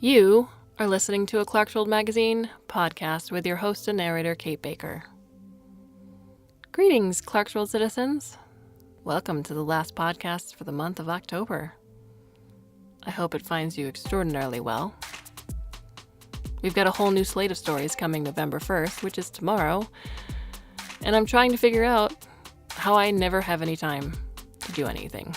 You are listening to a Clarkesworld Magazine podcast with your host and narrator, Kate Baker. Greetings, Clarkesworld citizens. Welcome to the last podcast for the month of October. I hope it finds you extraordinarily well. We've got a whole new slate of stories coming November 1st, which is tomorrow, and I'm trying to figure out how I never have any time to do anything.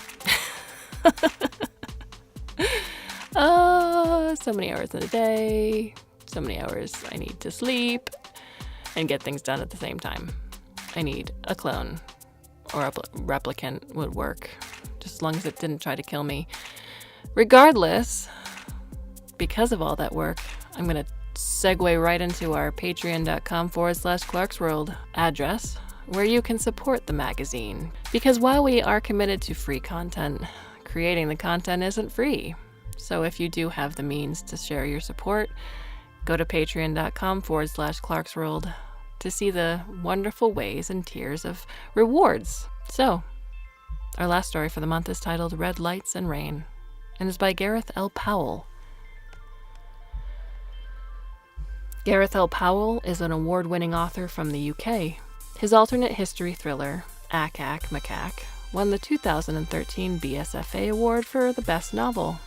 So many hours in a day, so many hours I need to sleep and get things done at the same time. I need a clone or a replicant would work, just as long as it didn't try to kill me. Regardless, because of all that work, I'm going to segue right into our patreon.com/Clarkesworld address, where you can support the magazine. Because while we are committed to free content, creating the content isn't free. So if you do have the means to share your support, go to patreon.com/Clarkesworld to see the wonderful ways and tiers of rewards. So, our last story for the month is titled Red Lights and Rain, and is by Gareth L. Powell. Gareth L. Powell is an award-winning author from the UK. His alternate history thriller, Ack Ack Macaque, won the 2013 BSFA Award for the Best Novel,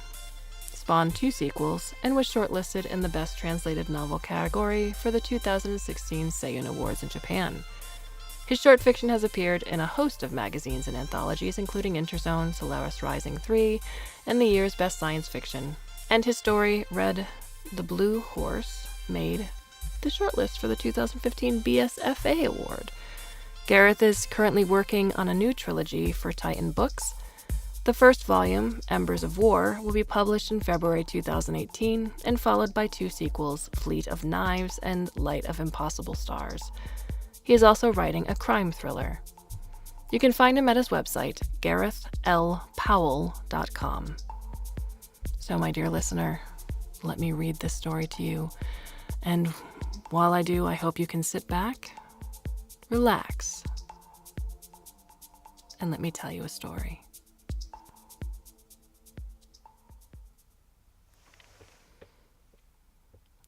spawned 2 sequels, and was shortlisted in the Best Translated Novel category for the 2016 Seiyun Awards in Japan. His short fiction has appeared in a host of magazines and anthologies, including Interzone, Solaris Rising 3, and the year's Best Science Fiction. And his story, Red the Blue Horse, made the shortlist for the 2015 BSFA Award. Gareth is currently working on a new trilogy for Titan Books. The first volume, Embers of War, will be published in February 2018 and followed by 2 sequels, Fleet of Knives and Light of Impossible Stars. He is also writing a crime thriller. You can find him at his website, GarethLPowell.com. So, my dear listener, let me read this story to you. And while I do, I hope you can sit back, relax, and let me tell you a story.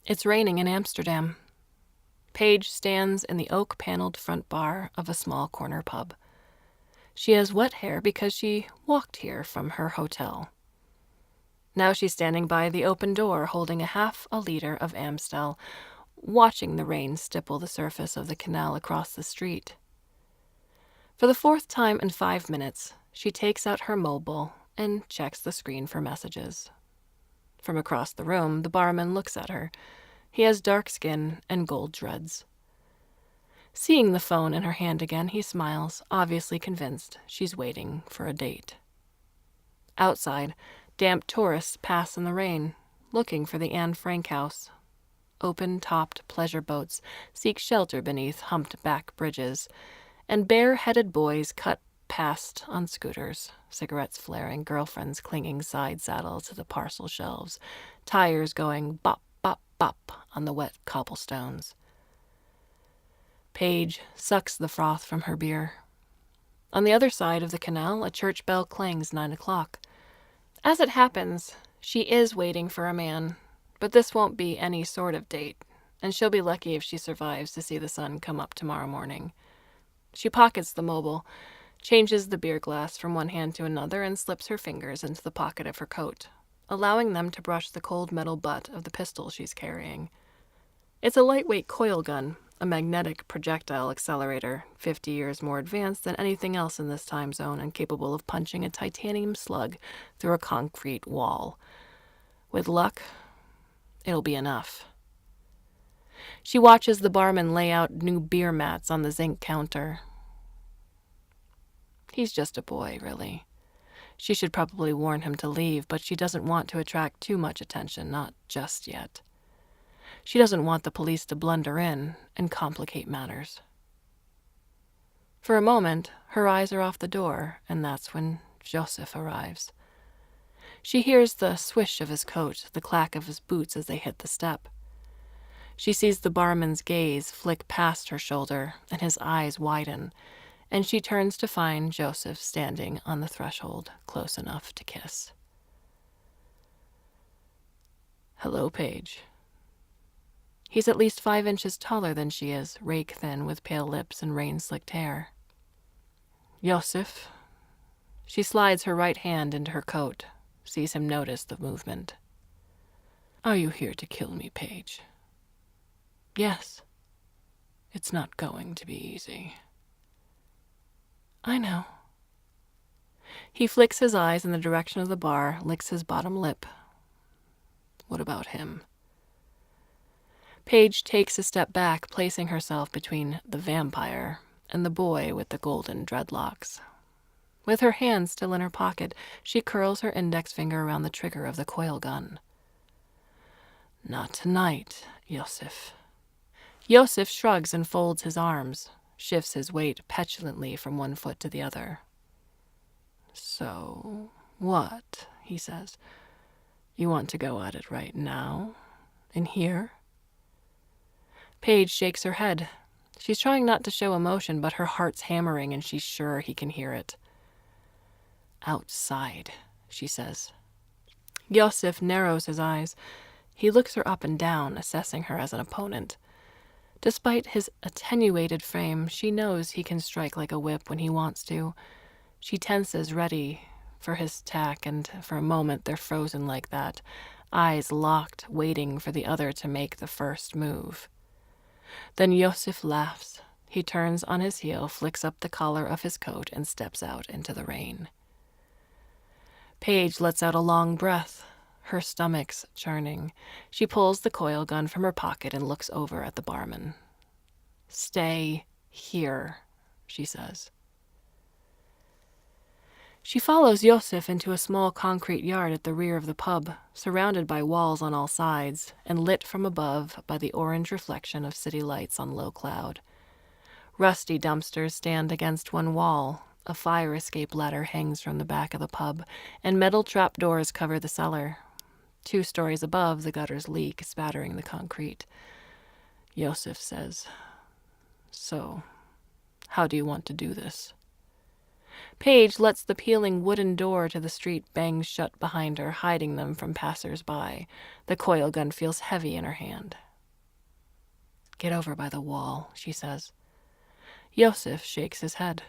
It's raining in Amsterdam. Paige stands in the oak-paneled front bar of a small corner pub. She has wet hair because she walked here from her hotel. Now she's standing by the open door holding a half a liter of Amstel, watching the rain stipple the surface of the canal across the street. For the 4th time in 5 minutes, she takes out her mobile and checks the screen for messages. From across the room, the barman looks at her. He has dark skin and gold dreads. Seeing the phone in her hand again, he smiles, obviously convinced she's waiting for a date. Outside, damp tourists pass in the rain, looking for the Anne Frank house. Open-topped pleasure boats seek shelter beneath humped-back bridges, and bare-headed boys cut past on scooters, cigarettes flaring, girlfriends clinging side saddles to the parcel shelves, tires going bop, bop, bop on the wet cobblestones. Paige sucks the froth from her beer. On the other side of the canal, a church bell clangs 9 o'clock. As it happens, she is waiting for a man, but this won't be any sort of date, and she'll be lucky if she survives to see the sun come up tomorrow morning. She pockets the mobile, changes the beer glass from one hand to another, and slips her fingers into the pocket of her coat, allowing them to brush the cold metal butt of the pistol she's carrying. It's a lightweight coil gun, a magnetic projectile accelerator, 50 years more advanced than anything else in this time zone and capable of punching a titanium slug through a concrete wall. With luck, it'll be enough. She watches the barman lay out new beer mats on the zinc counter. He's just a boy, really. She should probably warn him to leave, but she doesn't want to attract too much attention, not just yet. She doesn't want the police to blunder in and complicate matters. For a moment, her eyes are off the door, and that's when Joseph arrives. She hears the swish of his coat, the clack of his boots as they hit the step. She sees the barman's gaze flick past her shoulder, and his eyes widen, and she turns to find Joseph standing on the threshold, close enough to kiss. Hello, Paige. He's at least 5 inches taller than she is, rake-thin with pale lips and rain-slicked hair. Yosef. She slides her right hand into her coat, sees him notice the movement. Are you here to kill me, Paige? Yes. It's not going to be easy. I know. He flicks his eyes in the direction of the bar, licks his bottom lip. What about him? Paige takes a step back, placing herself between the vampire and the boy with the golden dreadlocks. With her hand still in her pocket, she curls her index finger around the trigger of the coil gun. Not tonight, Yosef. Yosef shrugs and folds his arms, shifts his weight petulantly from one foot to the other. So, what? He says. You want to go at it right now? In here? Paige shakes her head. She's trying not to show emotion, but her heart's hammering and she's sure he can hear it. Outside, she says. Yosef narrows his eyes. He looks her up and down, assessing her as an opponent. Despite his attenuated frame, she knows he can strike like a whip when he wants to. She tenses, ready for his attack, and for a moment they're frozen like that, eyes locked, waiting for the other to make the first move. Then Yosef laughs. He turns on his heel, flicks up the collar of his coat, and steps out into the rain. Paige lets out a long breath, her stomach's churning. She pulls the coil gun from her pocket and looks over at the barman. Stay here, she says. She follows Yosef into a small concrete yard at the rear of the pub, surrounded by walls on all sides, and lit from above by the orange reflection of city lights on low cloud. Rusty dumpsters stand against one wall, a fire escape ladder hangs from the back of the pub, and metal trapdoors cover the cellar. 2 stories above, the gutters leak, spattering the concrete. Yosef says, So, how do you want to do this? Paige lets the peeling wooden door to the street bang shut behind her, hiding them from passers-by. The coil gun feels heavy in her hand. Get over by the wall, she says. Yosef shakes his head.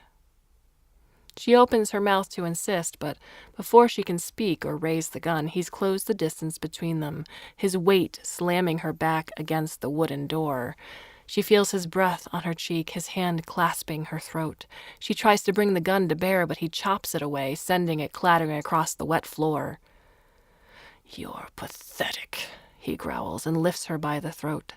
She opens her mouth to insist, but before she can speak or raise the gun, he's closed the distance between them, his weight slamming her back against the wooden door. She feels his breath on her cheek, his hand clasping her throat. She tries to bring the gun to bear, but he chops it away, sending it clattering across the wet floor. You're pathetic, he growls and lifts her by the throat.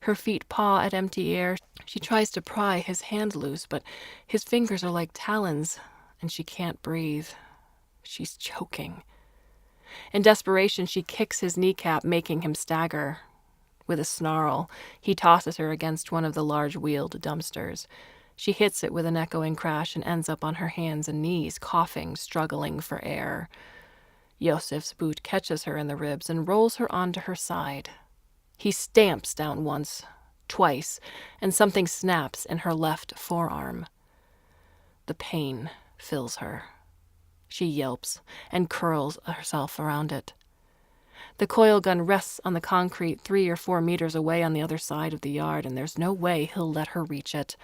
Her feet paw at empty air. She tries to pry his hand loose, but his fingers are like talons, and she can't breathe. She's choking. In desperation, she kicks his kneecap, making him stagger. With a snarl, he tosses her against one of the large wheeled dumpsters. She hits it with an echoing crash and ends up on her hands and knees, coughing, struggling for air. Yosef's boot catches her in the ribs and rolls her onto her side. He stamps down once, twice, and something snaps in her left forearm. The pain fills her. She yelps and curls herself around it. The coil gun rests on the concrete 3 or 4 meters away on the other side of the yard, and there's no way he'll let her reach it.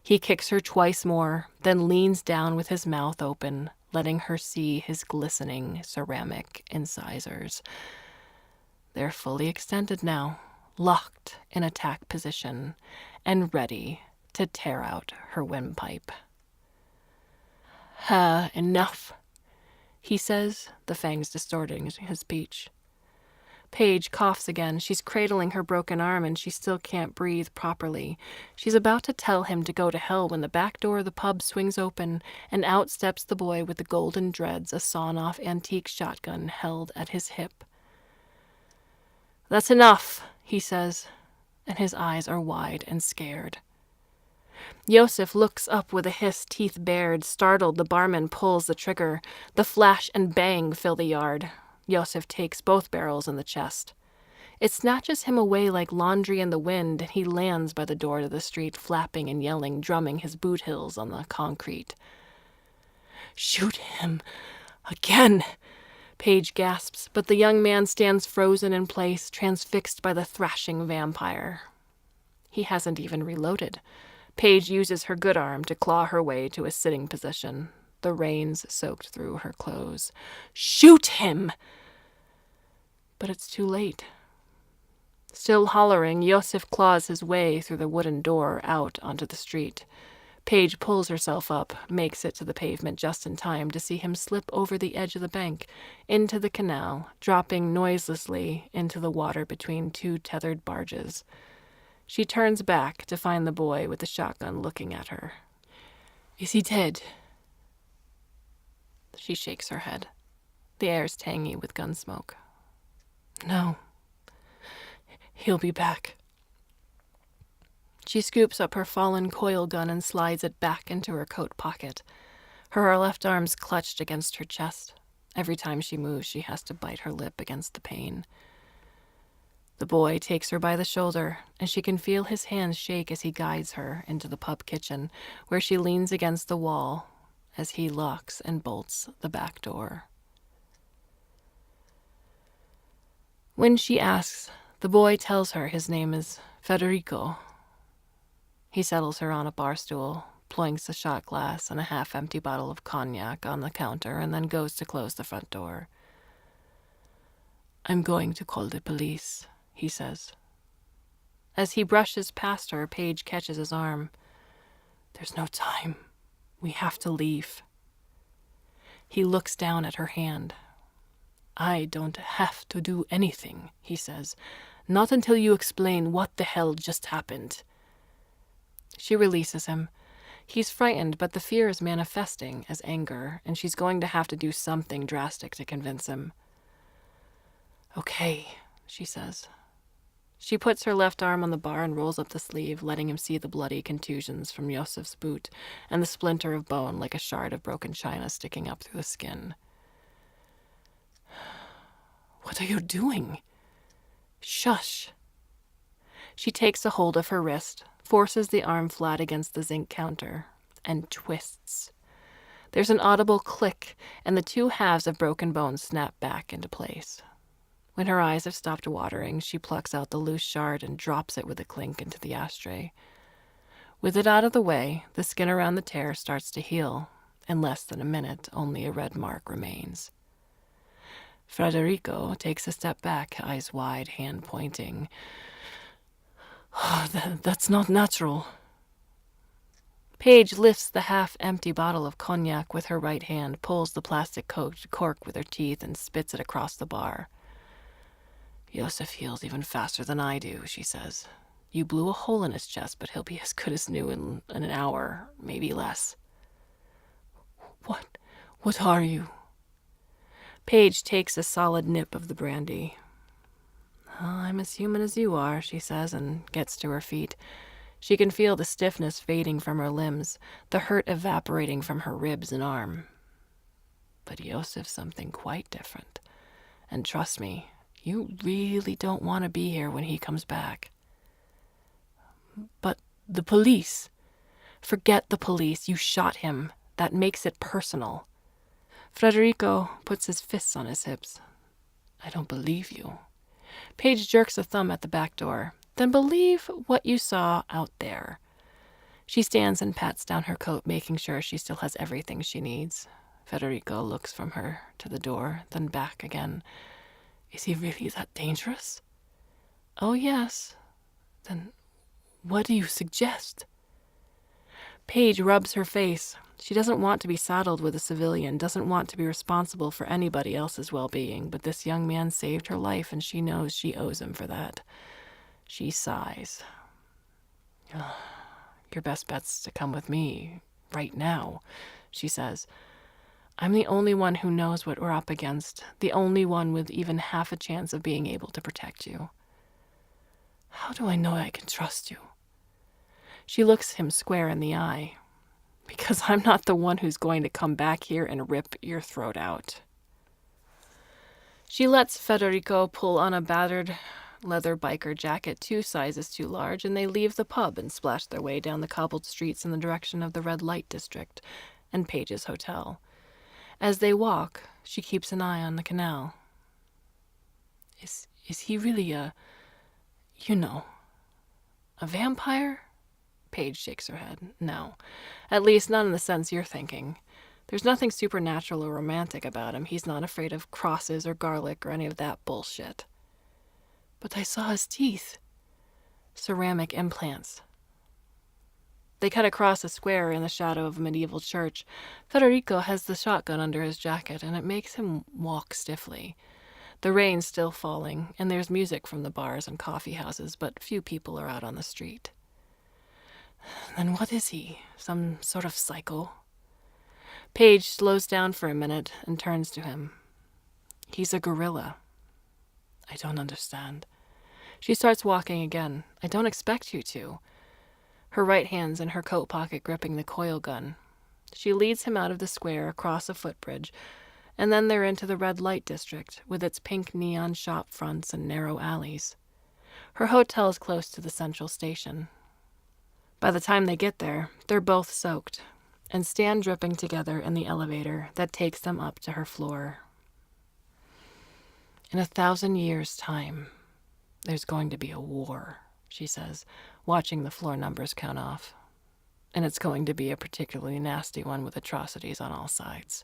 He kicks her twice more, then leans down with his mouth open, letting her see his glistening ceramic incisors. They're fully extended now, locked in attack position, and ready to tear out her windpipe. Enough, he says, the fangs distorting his speech. Paige coughs again. She's cradling her broken arm, and she still can't breathe properly. She's about to tell him to go to hell when the back door of the pub swings open, and out steps the boy with the golden dreads, a sawn-off antique shotgun held at his hip. That's enough, he says, and his eyes are wide and scared. Yosef looks up with a hiss, teeth bared. Startled, the barman pulls the trigger. The flash and bang fill the yard. Yosef takes both barrels in the chest. It snatches him away like laundry in the wind, and he lands by the door to the street, flapping and yelling, drumming his boot heels on the concrete. Shoot him again, Paige gasps, but the young man stands frozen in place, transfixed by the thrashing vampire. He hasn't even reloaded. Paige uses her good arm to claw her way to a sitting position, the reins soaked through her clothes. "Shoot him!" But it's too late. Still hollering, Yosef claws his way through the wooden door out onto the street. Paige pulls herself up, makes it to the pavement just in time to see him slip over the edge of the bank, into the canal, dropping noiselessly into the water between two tethered barges. She turns back to find the boy with the shotgun looking at her. "Is he dead?" She shakes her head. The air's tangy with gun smoke. "No. He'll be back." She scoops up her fallen coil gun and slides it back into her coat pocket. Her left arm's clutched against her chest. Every time she moves, she has to bite her lip against the pain. The boy takes her by the shoulder, and she can feel his hands shake as he guides her into the pub kitchen, where she leans against the wall as he locks and bolts the back door. When she asks, the boy tells her his name is Federico. He settles her on a bar stool, ploinks a shot glass and a half-empty bottle of cognac on the counter, and then goes to close the front door. "I'm going to call the police," he says. As he brushes past her, Paige catches his arm. "There's no time. We have to leave." He looks down at her hand. "I don't have to do anything," he says. "Not until you explain what the hell just happened." She releases him. He's frightened, but the fear is manifesting as anger, and she's going to have to do something drastic to convince him. "Okay," she says. She puts her left arm on the bar and rolls up the sleeve, letting him see the bloody contusions from Yosef's boot and the splinter of bone like a shard of broken china sticking up through the skin. "What are you doing?" "Shush." She takes a hold of her wrist, forces the arm flat against the zinc counter, and twists. There's an audible click, and the two halves of broken bone snap back into place. When her eyes have stopped watering, she plucks out the loose shard and drops it with a clink into the ashtray. With it out of the way, the skin around the tear starts to heal. In less than a minute, only a red mark remains. Federico takes a step back, eyes wide, hand pointing. That's not natural." Paige lifts the half-empty bottle of cognac with her right hand, pulls the plastic cork with her teeth, and spits it across the bar. "Yosef heals even faster than I do," she says. "You blew a hole in his chest, but he'll be as good as new in an hour, maybe less." What are you?" Paige takes a solid nip of the brandy. "I'm as human as you are," she says, and gets to her feet. She can feel the stiffness fading from her limbs, the hurt evaporating from her ribs and arm. But Yosef's something quite different. And trust me, you really don't want to be here when he comes back. "But the police." "Forget the police. You shot him. That makes it personal." Federico puts his fists on his hips. "I don't believe you." Paige jerks a thumb at the back door. "Then believe what you saw out there." She stands and pats down her coat, making sure she still has everything she needs. Federico looks from her to the door, then back again. "Is he really that dangerous?" "Oh, yes." "Then what do you suggest?" Paige rubs her face. She doesn't want to be saddled with a civilian, doesn't want to be responsible for anybody else's well-being, but this young man saved her life, and she knows she owes him for that. She sighs. "Your best bet's to come with me, right now," she says. "I'm the only one who knows what we're up against, the only one with even half a chance of being able to protect you." "How do I know I can trust you?" She looks him square in the eye. "Because I'm not the one who's going to come back here and rip your throat out." She lets Federico pull on a battered leather biker jacket 2 sizes too large, and they leave the pub and splash their way down the cobbled streets in the direction of the red light district and Paige's hotel. As they walk, she keeps an eye on the canal. Is he really a vampire? Paige shakes her head. No. At least not in the sense you're thinking. There's nothing supernatural or romantic about him. He's not afraid of crosses or garlic or any of that bullshit. But I saw his teeth. Ceramic implants. They cut across a square in the shadow of a medieval church. Federico has the shotgun under his jacket, and it makes him walk stiffly. The rain's still falling, and there's music from the bars and coffee houses, but few people are out on the street. Then what is he? Some sort of psycho? Paige slows down for a minute and turns to him. He's a gorilla. I don't understand. She starts walking again. I don't expect you to. Her right hand's in her coat pocket gripping the coil gun. She leads him out of the square, across a footbridge, and then they're into the red light district, with its pink neon shop fronts and narrow alleys. Her hotel's close to the central station. By the time they get there, they're both soaked, and stand dripping together in the elevator that takes them up to her floor. In 1,000 years' time, there's going to be a war, she says, watching the floor numbers count off. And it's going to be a particularly nasty one with atrocities on all sides.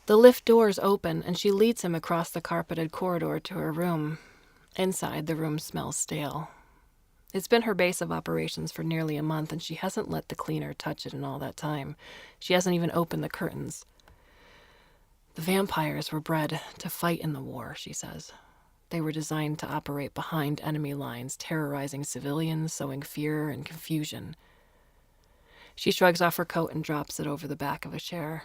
The lift doors open, and she leads him across the carpeted corridor to her room. Inside, the room smells stale. It's been her base of operations for nearly a month, and she hasn't let the cleaner touch it in all that time. She hasn't even opened the curtains. The vampires were bred to fight in the war, she says. They were designed to operate behind enemy lines, terrorizing civilians, sowing fear and confusion. She shrugs off her coat and drops it over the back of a chair.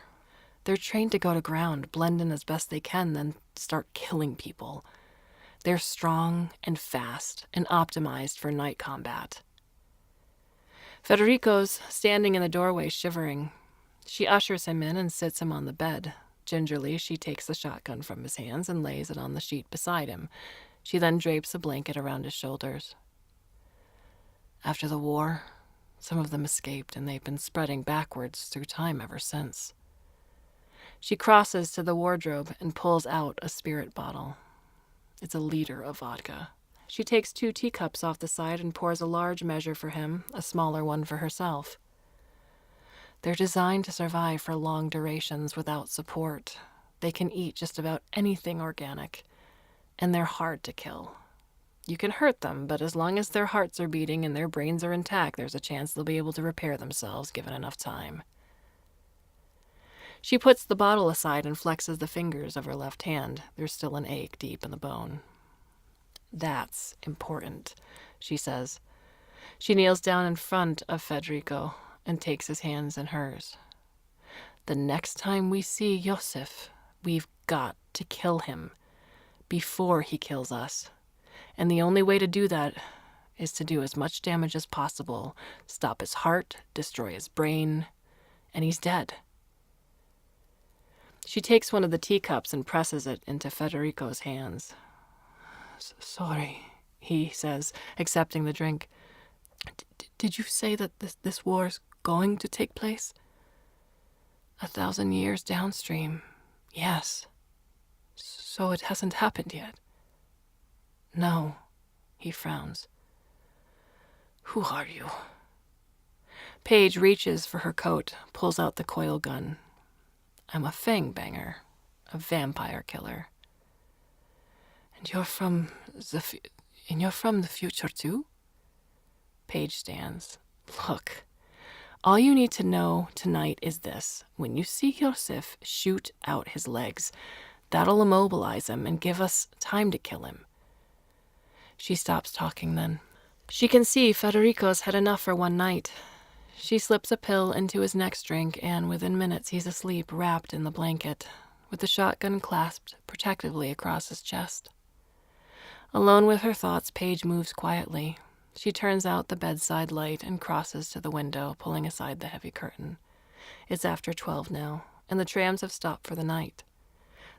They're trained to go to ground, blend in as best they can, then start killing people. They're strong and fast and optimized for night combat. Federico's standing in the doorway, shivering. She ushers him in and sits him on the bed. Gingerly, she takes the shotgun from his hands and lays it on the sheet beside him. She then drapes a blanket around his shoulders. After the war, some of them escaped, and they've been spreading backwards through time ever since. She crosses to the wardrobe and pulls out a spirit bottle. It's a liter of vodka. She takes 2 teacups off the side and pours a large measure for him, a smaller one for herself. They're designed to survive for long durations without support. They can eat just about anything organic, and they're hard to kill. You can hurt them, but as long as their hearts are beating and their brains are intact, there's a chance they'll be able to repair themselves given enough time. She puts the bottle aside and flexes the fingers of her left hand. There's still an ache deep in the bone. That's important, she says. She kneels down in front of Federico and takes his hands in hers. The next time we see Josef, we've got to kill him before he kills us. And the only way to do that is to do as much damage as possible, stop his heart, destroy his brain, and he's dead. She takes one of the teacups and presses it into Federico's hands. Sorry, he says, accepting the drink. Did you say that this war's going to take place? 1,000 years downstream, yes. So it hasn't happened yet? No, he frowns. Who are you? Paige reaches for her coat, pulls out the coil gun. I'm a fang banger, a vampire killer. And you're from the future too? Paige stands. Look, all you need to know tonight is this. When you see Josef, shoot out his legs. That'll immobilize him and give us time to kill him. She stops talking then. She can see Federico's had enough for one night. She slips a pill into his next drink, and within minutes he's asleep, wrapped in the blanket, with the shotgun clasped protectively across his chest. Alone with her thoughts, Paige moves quietly. She turns out the bedside light and crosses to the window, pulling aside the heavy curtain. It's after 12 now, and the trams have stopped for the night.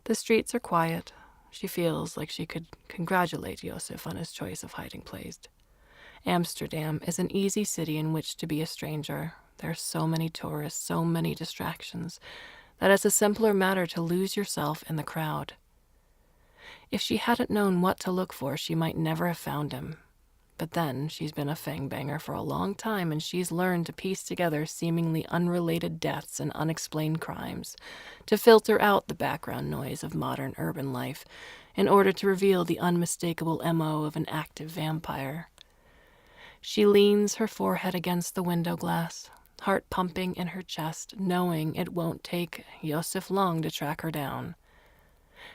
The streets are quiet. She feels like she could congratulate Josef on his choice of hiding place. Amsterdam is an easy city in which to be a stranger. There are so many tourists, so many distractions. that it's a simpler matter to lose yourself in the crowd. If she hadn't known what to look for, she might never have found him. But then, she's been a fangbanger for a long time, and she's learned to piece together seemingly unrelated deaths and unexplained crimes, to filter out the background noise of modern urban life, in order to reveal the unmistakable MO of an active vampire. She leans her forehead against the window glass, heart pumping in her chest, knowing it won't take Yosef long to track her down.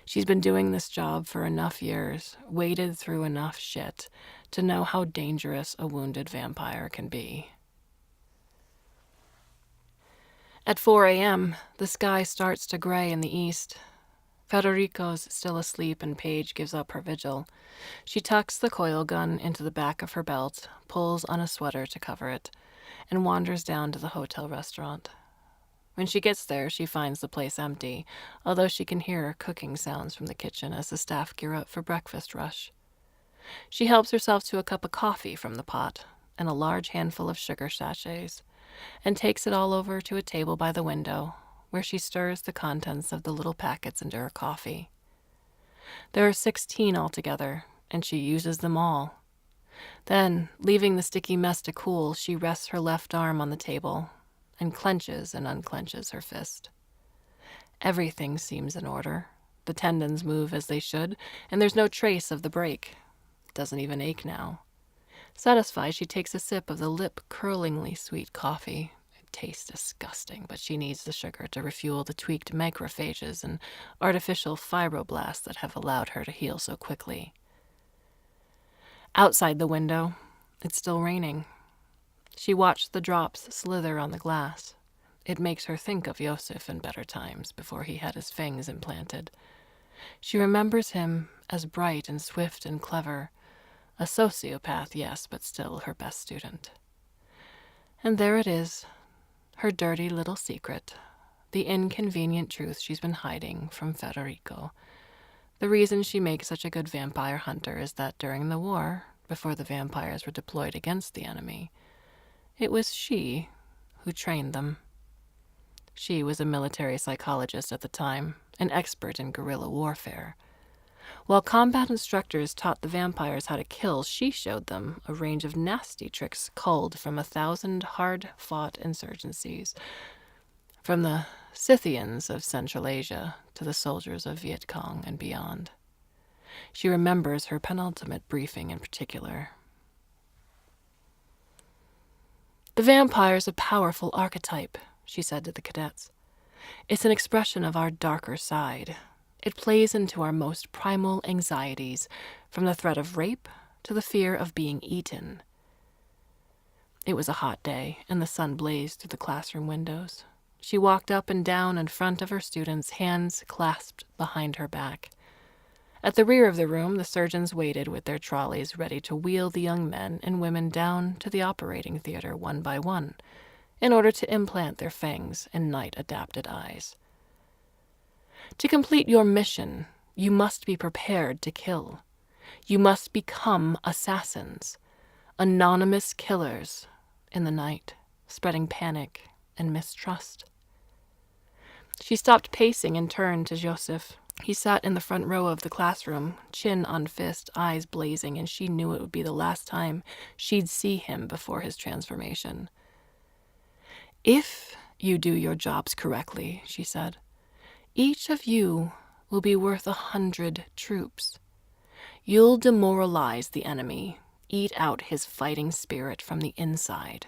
She's been doing this job for enough years, waded through enough shit, to know how dangerous a wounded vampire can be. At 4 a.m., the sky starts to gray in the east. Federico's still asleep and Paige gives up her vigil. She tucks the coil gun into the back of her belt, pulls on a sweater to cover it, and wanders down to the hotel restaurant. When she gets there, she finds the place empty, although she can hear cooking sounds from the kitchen as the staff gear up for breakfast rush. She helps herself to a cup of coffee from the pot and a large handful of sugar sachets, and takes it all over to a table by the window, where she stirs the contents of the little packets into her coffee. There are 16 altogether, and she uses them all. Then, leaving the sticky mess to cool, she rests her left arm on the table and clenches and unclenches her fist. Everything seems in order. The tendons move as they should, and there's no trace of the break. It doesn't even ache now. Satisfied, she takes a sip of the lip-curlingly sweet coffee. It tastes disgusting, but she needs the sugar to refuel the tweaked macrophages and artificial fibroblasts that have allowed her to heal so quickly. Outside the window, it's still raining. She watched the drops slither on the glass. It makes her think of Yosef in better times, before he had his fangs implanted. She remembers him as bright and swift and clever. A sociopath, yes, but still her best student. And there it is, her dirty little secret, the inconvenient truth she's been hiding from Federico. The reason she makes such a good vampire hunter is that during the war, before the vampires were deployed against the enemy, it was she who trained them. She was a military psychologist at the time, an expert in guerrilla warfare. While combat instructors taught the vampires how to kill, she showed them a range of nasty tricks culled from 1,000 hard-fought insurgencies, from the Scythians of Central Asia to the soldiers of Viet Cong and beyond. She remembers her penultimate briefing in particular. "The vampire's a powerful archetype," she said to the cadets. "It's an expression of our darker side. It plays into our most primal anxieties, from the threat of rape to the fear of being eaten." It was a hot day, and the sun blazed through the classroom windows. She walked up and down in front of her students, hands clasped behind her back. At the rear of the room, the surgeons waited with their trolleys ready to wheel the young men and women down to the operating theater one by one, in order to implant their fangs and night-adapted eyes. To complete your mission, you must be prepared to kill. You must become assassins, anonymous killers in the night, spreading panic and mistrust. She stopped pacing and turned to Joseph. He sat in the front row of the classroom, chin on fist, eyes blazing, and she knew it would be the last time she'd see him before his transformation. "If you do your jobs correctly," she said, "each of you will be worth 100 troops. You'll demoralize the enemy, eat out his fighting spirit from the inside.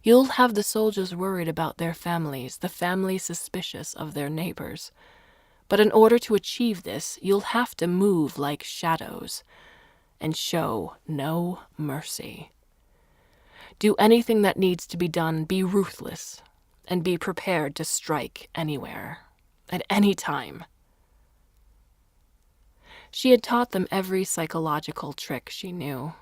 You'll have the soldiers worried about their families, the families suspicious of their neighbors. But in order to achieve this, you'll have to move like shadows and show no mercy. Do anything that needs to be done, be ruthless, and be prepared to strike anywhere, at any time." She had taught them every psychological trick she knew,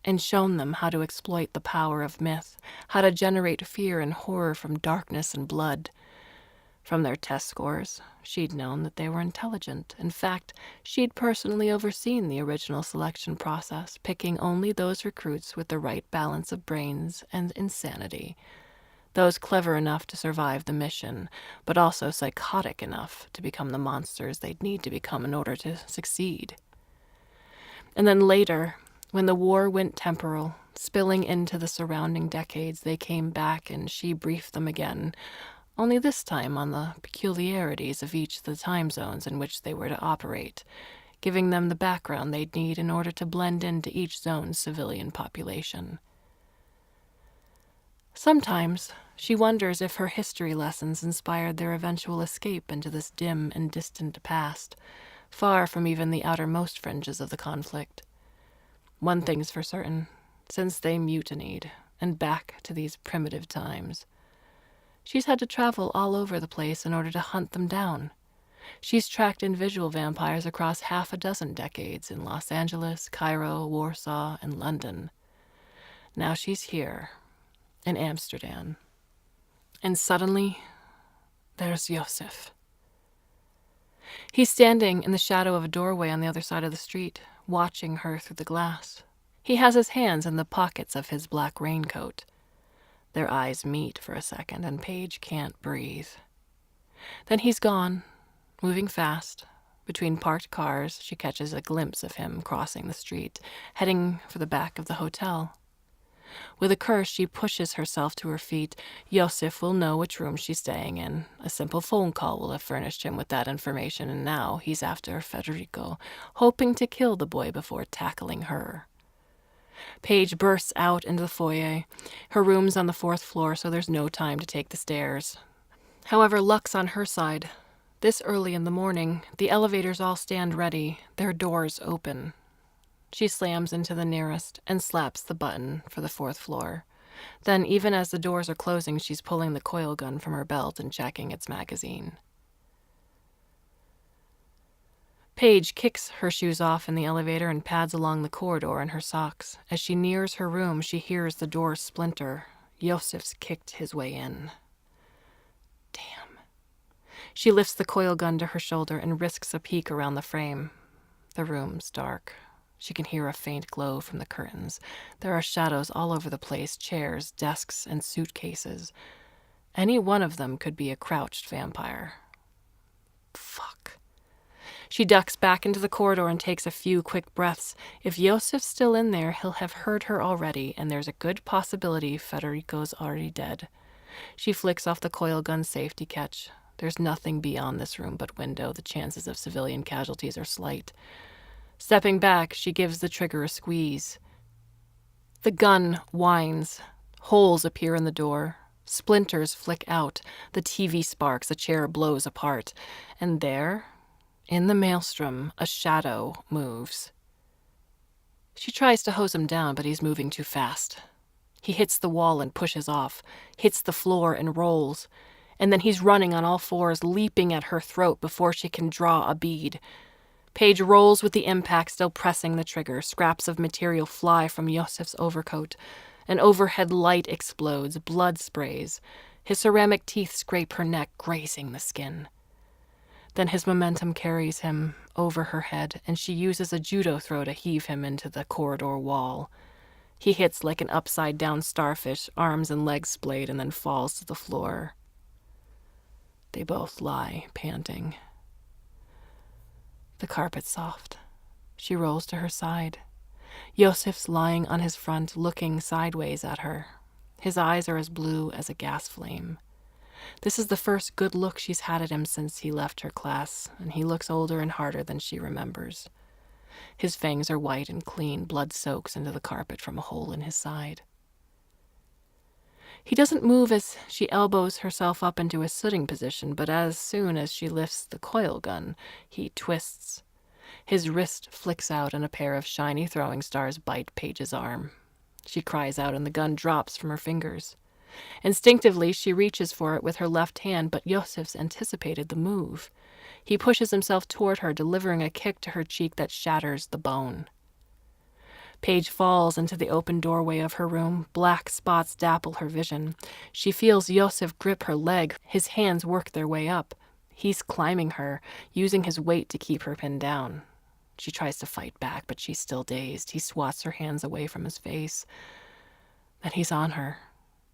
and shown them how to exploit the power of myth, how to generate fear and horror from darkness and blood. From their test scores, she'd known that they were intelligent. In fact, she'd personally overseen the original selection process, picking only those recruits with the right balance of brains and insanity, those clever enough to survive the mission, but also psychotic enough to become the monsters they'd need to become in order to succeed. And then later, when the war went temporal, spilling into the surrounding decades, they came back and she briefed them again, only this time on the peculiarities of each of the time zones in which they were to operate, giving them the background they'd need in order to blend into each zone's civilian population. Sometimes she wonders if her history lessons inspired their eventual escape into this dim and distant past, far from even the outermost fringes of the conflict. One thing's for certain, since they mutinied and back to these primitive times, she's had to travel all over the place in order to hunt them down. She's tracked individual vampires across 6 decades in Los Angeles, Cairo, Warsaw, and London. Now she's here, in Amsterdam. And suddenly, there's Josef. He's standing in the shadow of a doorway on the other side of the street, watching her through the glass. He has his hands in the pockets of his black raincoat. Their eyes meet for a second, and Paige can't breathe. Then he's gone, moving fast. Between parked cars, she catches a glimpse of him crossing the street, heading for the back of the hotel. With a curse, she pushes herself to her feet. Josef will know which room she's staying in. A simple phone call will have furnished him with that information, and now he's after Federico, hoping to kill the boy before tackling her. Paige bursts out into the foyer. Her room's on the 4th floor, so there's no time to take the stairs. However, luck's on her side. This early in the morning, the elevators all stand ready, their doors open. She slams into the nearest and slaps the button for the 4th floor. Then, even as the doors are closing, she's pulling the coil gun from her belt and checking its magazine. Paige kicks her shoes off in the elevator and pads along the corridor in her socks. As she nears her room, she hears the door splinter. Josef's kicked his way in. Damn. She lifts the coil gun to her shoulder and risks a peek around the frame. The room's dark. She can hear a faint glow from the curtains. There are shadows all over the place, chairs, desks, and suitcases. Any one of them could be a crouched vampire. Fuck. She ducks back into the corridor and takes a few quick breaths. If Josef's still in there, he'll have heard her already, and there's a good possibility Federico's already dead. She flicks off the coil gun's safety catch. There's nothing beyond this room but window. The chances of civilian casualties are slight. Stepping back, she gives the trigger a squeeze. The gun whines. Holes appear in the door. Splinters flick out. The TV sparks. A chair blows apart. And there, in the maelstrom, a shadow moves. She tries to hose him down, but he's moving too fast. He hits the wall and pushes off, hits the floor and rolls. And then he's running on all fours, leaping at her throat before she can draw a bead. Paige rolls with the impact, still pressing the trigger. Scraps of material fly from Josef's overcoat. An overhead light explodes, blood sprays. His ceramic teeth scrape her neck, grazing the skin. Then his momentum carries him over her head, and she uses a judo throw to heave him into the corridor wall. He hits like an upside-down starfish, arms and legs splayed, and then falls to the floor. They both lie, panting. The carpet's soft. She rolls to her side. Josef's lying on his front, looking sideways at her. His eyes are as blue as a gas flame. This is the first good look she's had at him since he left her class, and he looks older and harder than she remembers. His fangs are white and clean. Blood soaks into the carpet from a hole in his side. He doesn't move as she elbows herself up into a sitting position, but as soon as she lifts the coil gun, he twists. His wrist flicks out and a pair of shiny throwing stars bite Paige's arm. She cries out and the gun drops from her fingers. Instinctively, she reaches for it with her left hand, but Josef's anticipated the move. He pushes himself toward her, delivering a kick to her cheek that shatters the bone. Paige falls into the open doorway of her room. Black spots dapple her vision. She feels Josef grip her leg. His hands work their way up. He's climbing her, using his weight to keep her pinned down. She tries to fight back, but she's still dazed. He swats her hands away from his face. Then he's on her.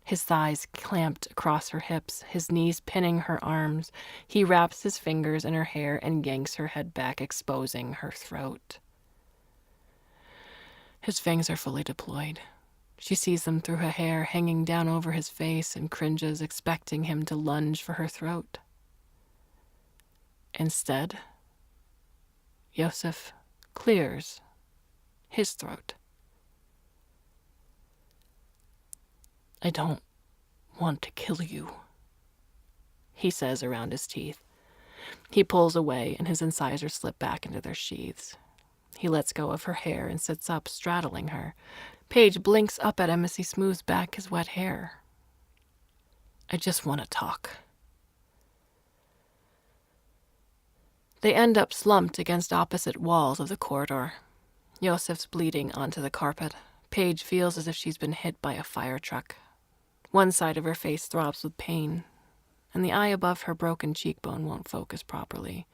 His thighs clamped across her hips, his knees pinning her arms. He wraps his fingers in her hair and yanks her head back, exposing her throat. His fangs are fully deployed. She sees them through her hair hanging down over his face and cringes, expecting him to lunge for her throat. Instead, Yosef clears his throat. "I don't want to kill you," he says around his teeth. He pulls away and his incisors slip back into their sheaths. He lets go of her hair and sits up, straddling her. Paige blinks up at him as he smooths back his wet hair. "I just want to talk." They end up slumped against opposite walls of the corridor. Yosef's bleeding onto the carpet. Paige feels as if she's been hit by a fire truck. One side of her face throbs with pain, and the eye above her broken cheekbone won't focus properly.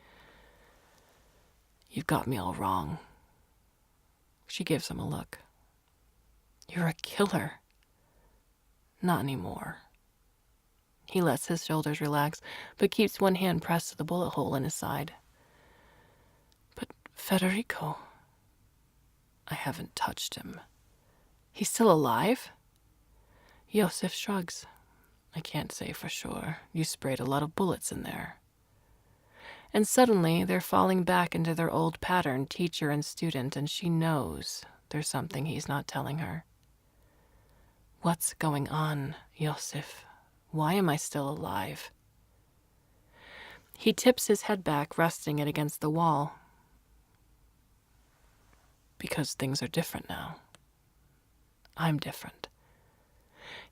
"You've got me all wrong." She gives him a look. "You're a killer." "Not anymore." He lets his shoulders relax, but keeps one hand pressed to the bullet hole in his side. "But Federico..." "I haven't touched him." "He's still alive?" Yosef shrugs. "I can't say for sure. You sprayed a lot of bullets in there." And suddenly they're falling back into their old pattern, teacher and student, and she knows there's something he's not telling her. "What's going on, Yosef? Why am I still alive?" He tips his head back, resting it against the wall. "Because things are different now. I'm different."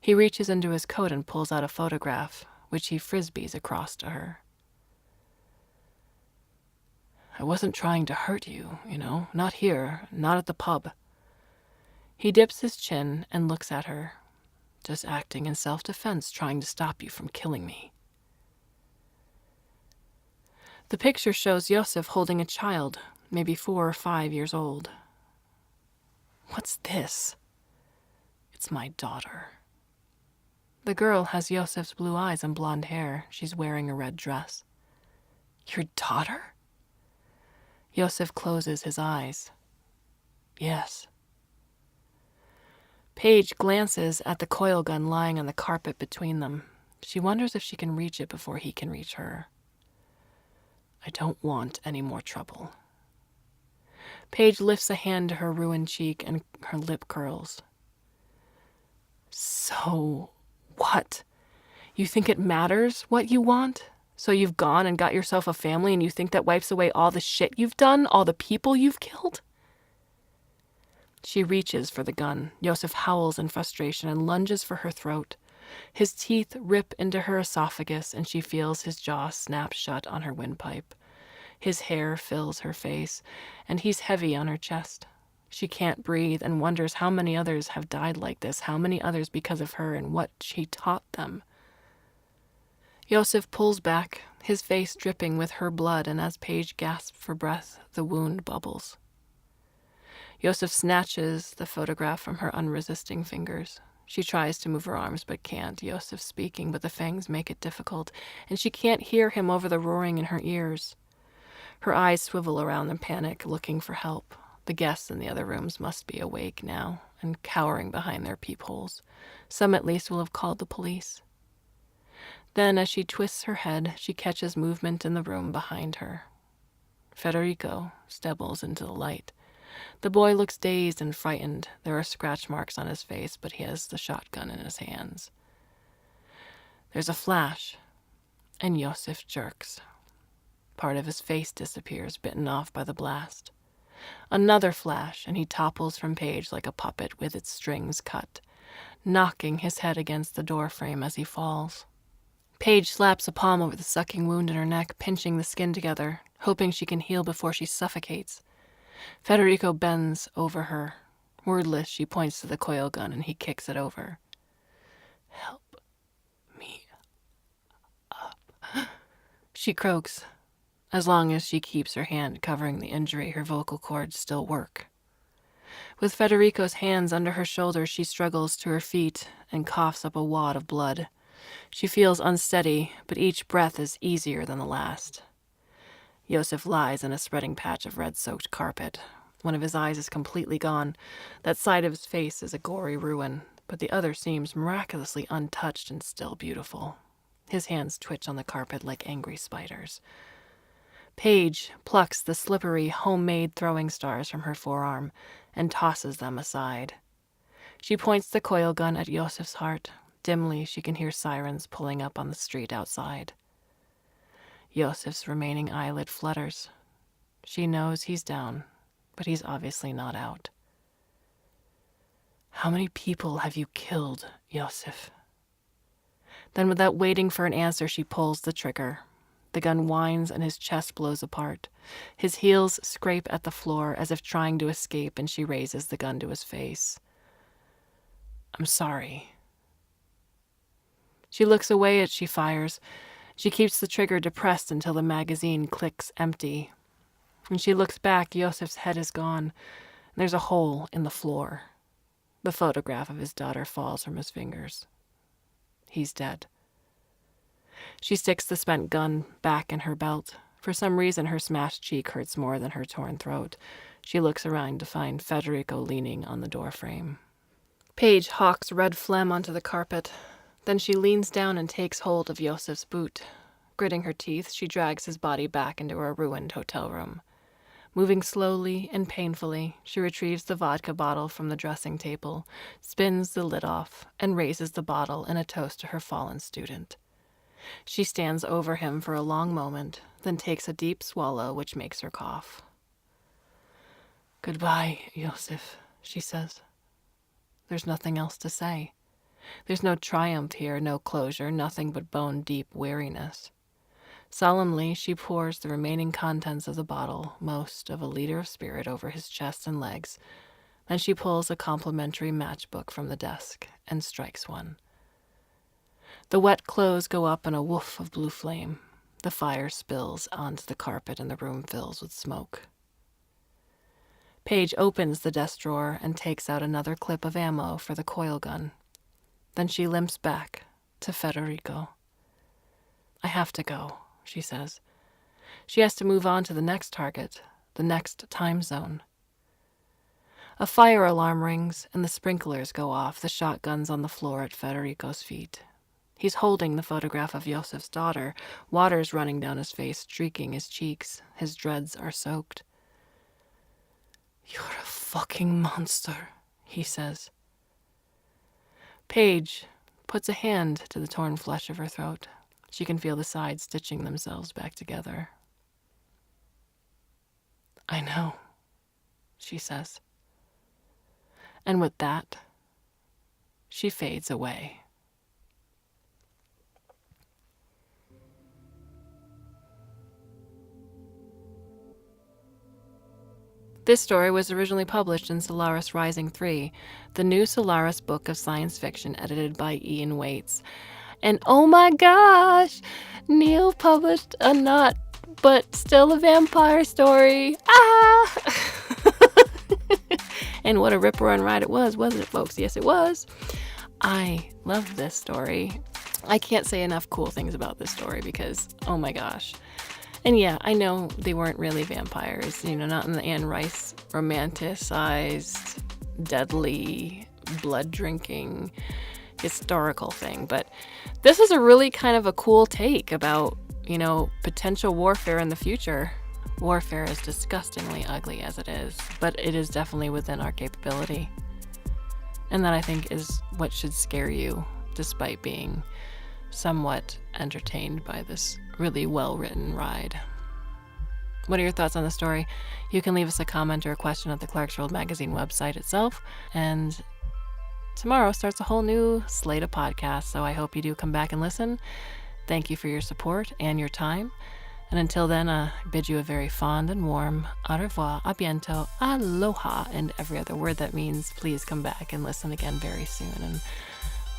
He reaches into his coat and pulls out a photograph, which he frisbees across to her. "I wasn't trying to hurt you, not here, not at the pub." He dips his chin and looks at her. "Just acting in self-defense, trying to stop you from killing me." The picture shows Yosef holding a child, maybe 4 or 5 years old. "What's this?" "It's my daughter." The girl has Yosef's blue eyes and blonde hair. She's wearing a red dress. "Your daughter?" Yosef closes his eyes. "Yes." Paige glances at the coil gun lying on the carpet between them. She wonders if she can reach it before he can reach her. "I don't want any more trouble." Paige lifts a hand to her ruined cheek and her lip curls. "So what? You think it matters what you want? So you've gone and got yourself a family and you think that wipes away all the shit you've done, all the people you've killed?" She reaches for the gun. Yosef howls in frustration and lunges for her throat. His teeth rip into her esophagus and she feels his jaw snap shut on her windpipe. His hair fills her face and he's heavy on her chest. She can't breathe and wonders how many others have died like this, how many others because of her and what she taught them. Yosef pulls back, his face dripping with her blood, and as Paige gasps for breath, the wound bubbles. Yosef snatches the photograph from her unresisting fingers. She tries to move her arms but can't. Yosef's speaking, but the fangs make it difficult, and she can't hear him over the roaring in her ears. Her eyes swivel around in panic, looking for help. The guests in the other rooms must be awake now and cowering behind their peepholes. Some at least will have called the police. Then, as she twists her head, she catches movement in the room behind her. Federico stumbles into the light. The boy looks dazed and frightened. There are scratch marks on his face, but he has the shotgun in his hands. There's a flash, and Yosef jerks. Part of his face disappears, bitten off by the blast. Another flash, and he topples from Paige like a puppet with its strings cut, knocking his head against the doorframe as he falls. Paige slaps a palm over the sucking wound in her neck, pinching the skin together, hoping she can heal before she suffocates. Federico bends over her. Wordless, she points to the coil gun and he kicks it over. "Help me up," she croaks. As long as she keeps her hand covering the injury, her vocal cords still work. With Federico's hands under her shoulders, she struggles to her feet and coughs up a wad of blood. She feels unsteady, but each breath is easier than the last. Josef lies in a spreading patch of red-soaked carpet. One of his eyes is completely gone. That side of his face is a gory ruin, but the other seems miraculously untouched and still beautiful. His hands twitch on the carpet like angry spiders. Paige plucks the slippery, homemade throwing stars from her forearm and tosses them aside. She points the coil gun at Josef's heart. Dimly, she can hear sirens pulling up on the street outside. Josef's remaining eyelid flutters. She knows he's down, but he's obviously not out. How many people have you killed, Josef? Then, without waiting for an answer, she pulls the trigger. The gun whines and his chest blows apart. His heels scrape at the floor as if trying to escape, and she raises the gun to his face. I'm sorry. She looks away as she fires. She keeps the trigger depressed until the magazine clicks empty. When she looks back, Josef's head is gone, and there's a hole in the floor. The photograph of his daughter falls from his fingers. He's dead. She sticks the spent gun back in her belt. For some reason, her smashed cheek hurts more than her torn throat. She looks around to find Federico leaning on the doorframe. Paige hawks red phlegm onto the carpet. Then she leans down and takes hold of Josef's boot. Gritting her teeth, she drags his body back into her ruined hotel room. Moving slowly and painfully, she retrieves the vodka bottle from the dressing table, spins the lid off, and raises the bottle in a toast to her fallen student. She stands over him for a long moment, then takes a deep swallow, which makes her cough. Goodbye, Josef, she says. There's nothing else to say. There's no triumph here, no closure, nothing but bone-deep weariness. Solemnly, she pours the remaining contents of the bottle, most of a liter of spirit, over his chest and legs. Then she pulls a complimentary matchbook from the desk and strikes one. The wet clothes go up in a woof of blue flame. The fire spills onto the carpet and the room fills with smoke. Paige opens the desk drawer and takes out another clip of ammo for the coil gun. Then she limps back to Federico. I have to go, she says. She has to move on to the next target, the next time zone. A fire alarm rings and the sprinklers go off, the shotguns on the floor at Federico's feet. He's holding the photograph of Josef's daughter, water's running down his face, streaking his cheeks. His dreads are soaked. You're a fucking monster, he says. Paige puts a hand to the torn flesh of her throat. She can feel the sides stitching themselves back together. I know, she says. And with that, she fades away. This story was originally published in Solaris Rising 3, the new Solaris book of science fiction edited by Ian Waits. And oh my gosh, Neil published a not but still a vampire story. Ah! And what a rip-roaring ride it was, wasn't it, folks? Yes, it was. I love this story. I can't say enough cool things about this story because, oh my gosh. And yeah, I know they weren't really vampires, not in the Anne Rice romanticized, deadly, blood-drinking, historical thing. But this is a really kind of a cool take about, potential warfare in the future. Warfare, as disgustingly ugly as it is, but it is definitely within our capability. And that, I think, is what should scare you, despite being somewhat entertained by this really well-written ride. What are your thoughts on the story? You can leave us a comment or a question at the Clarkesworld Magazine website itself. And tomorrow starts a whole new slate of podcasts, so I hope you do come back and listen. Thank you for your support and your time. And until then, I bid you a very fond and warm au revoir, a biento, aloha, and every other word that means please come back and listen again very soon. And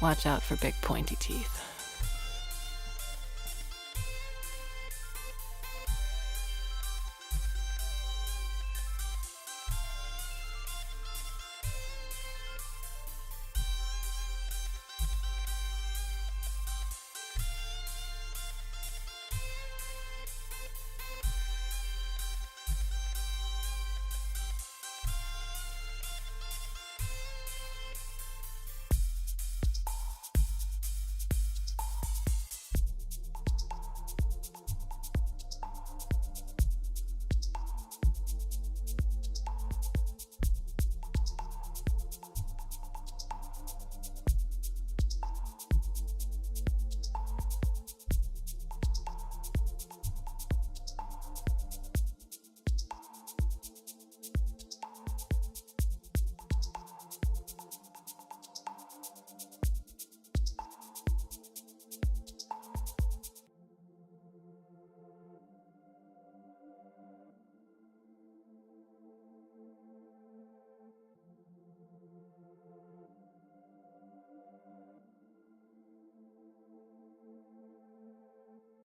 watch out for big pointy teeth.